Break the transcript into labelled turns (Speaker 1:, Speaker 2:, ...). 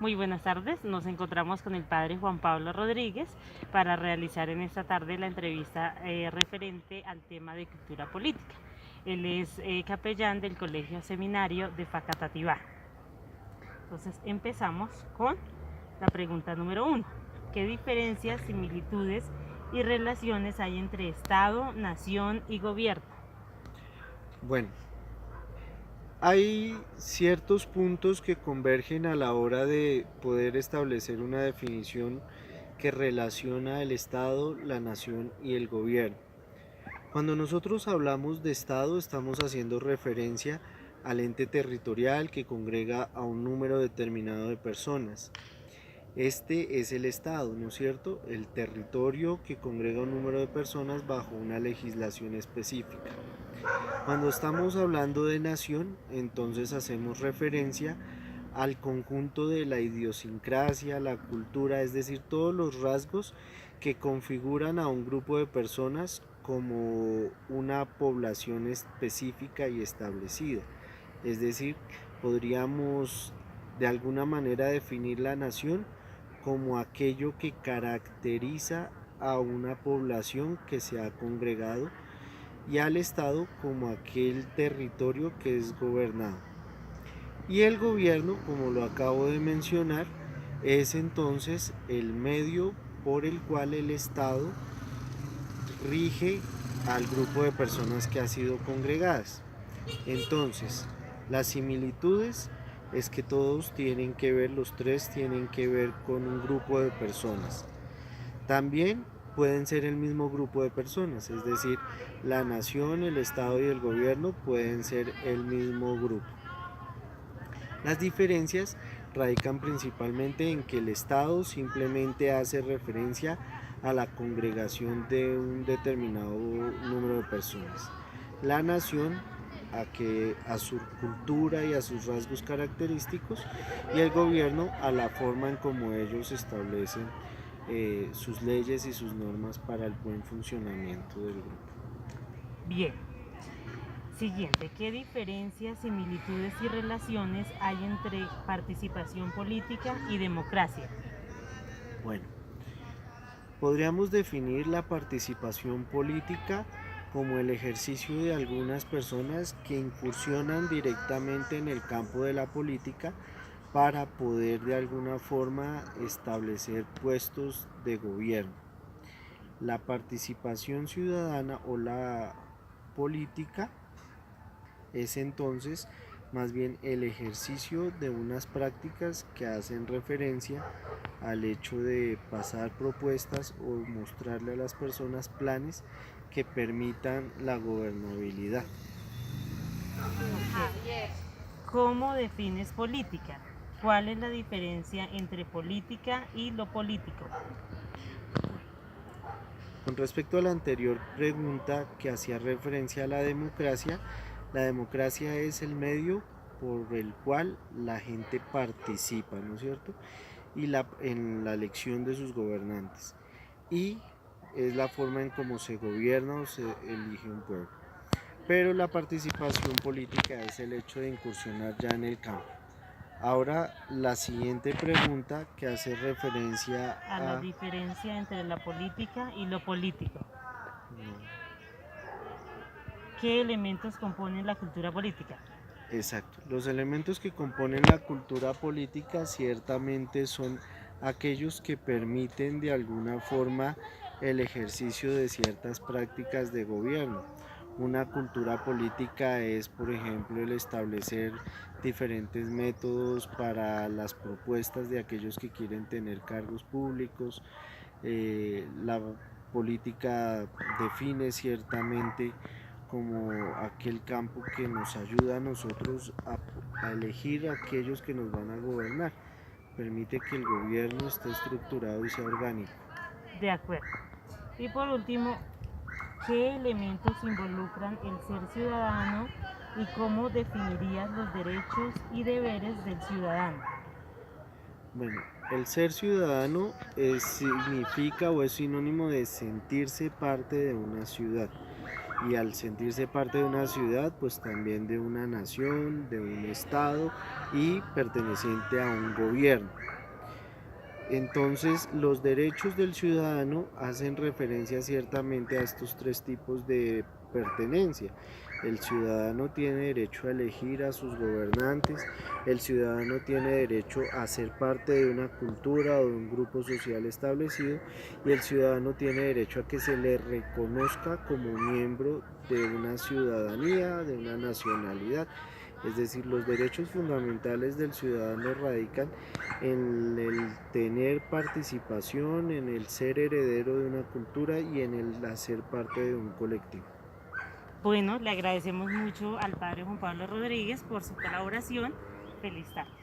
Speaker 1: Muy buenas tardes, nos encontramos con el padre Juan Pablo Rodríguez para realizar en esta tarde la entrevista referente al tema de cultura política. Él es capellán del Colegio Seminario de Facatativá. Entonces empezamos con la pregunta número 1. ¿Qué diferencias, similitudes y relaciones hay entre Estado, nación y gobierno?
Speaker 2: Bueno, hay ciertos puntos que convergen a la hora de poder establecer una definición que relaciona el Estado, la nación y el gobierno. Cuando nosotros hablamos de Estado, estamos haciendo referencia al ente territorial que congrega a un número determinado de personas. Este es el Estado, ¿no es cierto? El territorio que congrega un número de personas bajo una legislación específica. Cuando estamos hablando de nación, entonces hacemos referencia al conjunto de la idiosincrasia, la cultura, es decir, todos los rasgos que configuran a un grupo de personas como una población específica y establecida. Es decir, podríamos de alguna manera definir la nación como aquello que caracteriza a una población que se ha congregado y al Estado como aquel territorio que es gobernado. Y el gobierno, como lo acabo de mencionar, es entonces el medio por el cual el Estado rige al grupo de personas que ha sido congregadas. Entonces, las similitudes es que todos tienen que ver, los tres tienen que ver con un grupo de personas. También pueden ser el mismo grupo de personas, es decir, la nación, el Estado y el gobierno pueden ser el mismo grupo. Las diferencias radican principalmente en que el Estado simplemente hace referencia a la congregación de un determinado número de personas. La nación a su cultura y a sus rasgos característicos, y el gobierno a la forma en como ellos establecen sus leyes y sus normas para el buen funcionamiento del grupo.
Speaker 1: Bien. Siguiente, ¿qué diferencias, similitudes y relaciones hay entre participación política y democracia?
Speaker 2: Bueno, podríamos definir la participación política como el ejercicio de algunas personas que incursionan directamente en el campo de la política para poder de alguna forma establecer puestos de gobierno. La participación ciudadana o la política es entonces más bien el ejercicio de unas prácticas que hacen referencia al hecho de pasar propuestas o mostrarle a las personas planes que permitan la gobernabilidad.
Speaker 1: Ok. ¿Cómo defines política? ¿Cuál es la diferencia entre política y lo político?
Speaker 2: Con respecto a la anterior pregunta que hacía referencia a la democracia es el medio por el cual la gente participa, ¿no es cierto? En la elección de sus gobernantes. Y es la forma en cómo se gobierna o se elige un pueblo. Pero la participación política es el hecho de incursionar ya en el campo. Ahora la siguiente pregunta que hace referencia
Speaker 1: A la
Speaker 2: a...
Speaker 1: diferencia entre la política y lo político.
Speaker 2: No,
Speaker 1: ¿Qué elementos componen la cultura política?
Speaker 2: exacto. Los elementos que componen la cultura política ciertamente son aquellos que permiten de alguna forma el ejercicio de ciertas prácticas de gobierno. Una cultura política es, por ejemplo, el establecer diferentes métodos para las propuestas de aquellos que quieren tener cargos públicos. La política define ciertamente como aquel campo que nos ayuda a nosotros a elegir a aquellos que nos van a gobernar. Permite que el gobierno esté estructurado y sea orgánico.
Speaker 1: De acuerdo. Y por último, ¿qué elementos involucran el ser ciudadano y cómo definirías los derechos y deberes del ciudadano?
Speaker 2: Bueno, el ser ciudadano significa o es sinónimo de sentirse parte de una ciudad. Y al sentirse parte de una ciudad, pues también de una nación, de un estado y perteneciente a un gobierno. Entonces, los derechos del ciudadano hacen referencia ciertamente a estos tres tipos de pertenencia. El ciudadano tiene derecho a elegir a sus gobernantes, el ciudadano tiene derecho a ser parte de una cultura o de un grupo social establecido y el ciudadano tiene derecho a que se le reconozca como miembro de una ciudadanía, de una nacionalidad. Es decir, los derechos fundamentales del ciudadano radican en el tener participación, en el ser heredero de una cultura y en el hacer parte de un colectivo.
Speaker 1: Bueno, le agradecemos mucho al padre Juan Pablo Rodríguez por su colaboración. Feliz tarde.